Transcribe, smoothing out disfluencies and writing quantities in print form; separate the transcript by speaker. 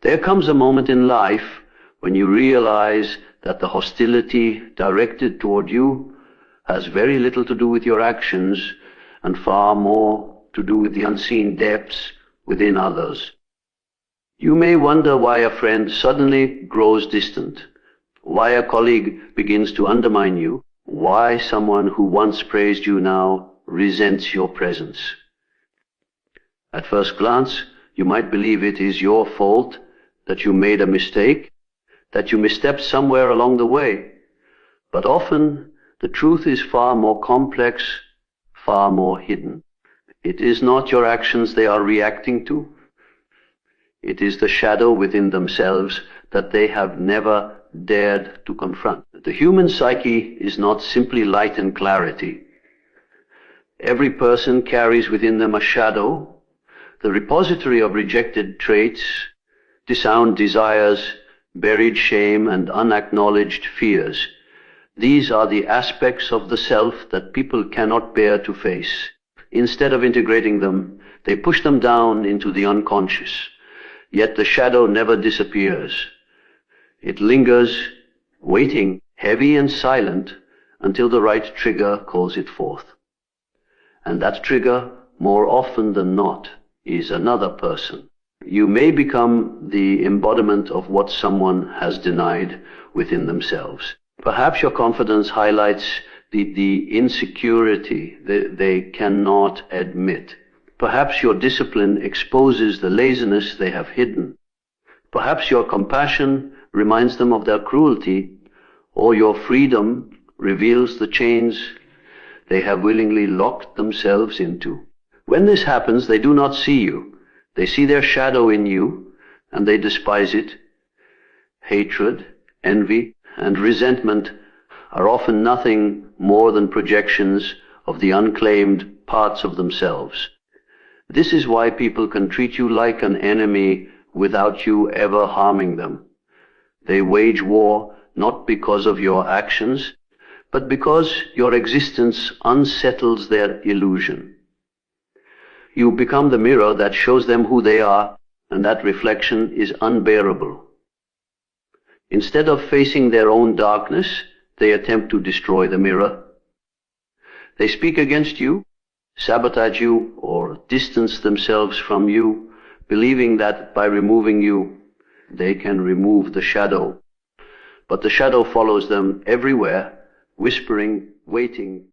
Speaker 1: There comes a moment in life when you realize that the hostility directed toward you has very little to do with your actions and far more to do with the unseen depths within others. You may wonder why a friend suddenly grows distant, why a colleague begins to undermine you, why someone who once praised you now resents your presence. At first glance, you might believe it is your fault, that you made a mistake, that you misstepped somewhere along the way. But often, the truth is far more complex, far more hidden. It is not your actions they are reacting to. It is the shadow within themselves that they have never dared to confront. The human psyche is not simply light and clarity. Every person carries within them a shadow, the repository of rejected traits, disowned desires, buried shame, and unacknowledged fears. These are the aspects of the self that people cannot bear to face. Instead of integrating them, they push them down into the unconscious. Yet the shadow never disappears. It lingers, waiting, heavy and silent, until the right trigger calls it forth. And that trigger, more often than not, is another person. You may become the embodiment of what someone has denied within themselves. Perhaps your confidence highlights the insecurity they cannot admit. Perhaps your discipline exposes the laziness they have hidden. Perhaps your compassion reminds them of their cruelty, or your freedom reveals the chains they have willingly locked themselves into. When this happens, they do not see you. They see their shadow in you, and they despise it. Hatred, envy, and resentment are often nothing more than projections of the unclaimed parts of themselves. This is why people can treat you like an enemy without you ever harming them. They wage war not because of your actions, but because your existence unsettles their illusion. You become the mirror that shows them who they are, and that reflection is unbearable. Instead of facing their own darkness, they attempt to destroy the mirror. They speak against you, sabotage you, or distance themselves from you, believing that by removing you, they can remove the shadow. But the shadow follows them everywhere, whispering, waiting,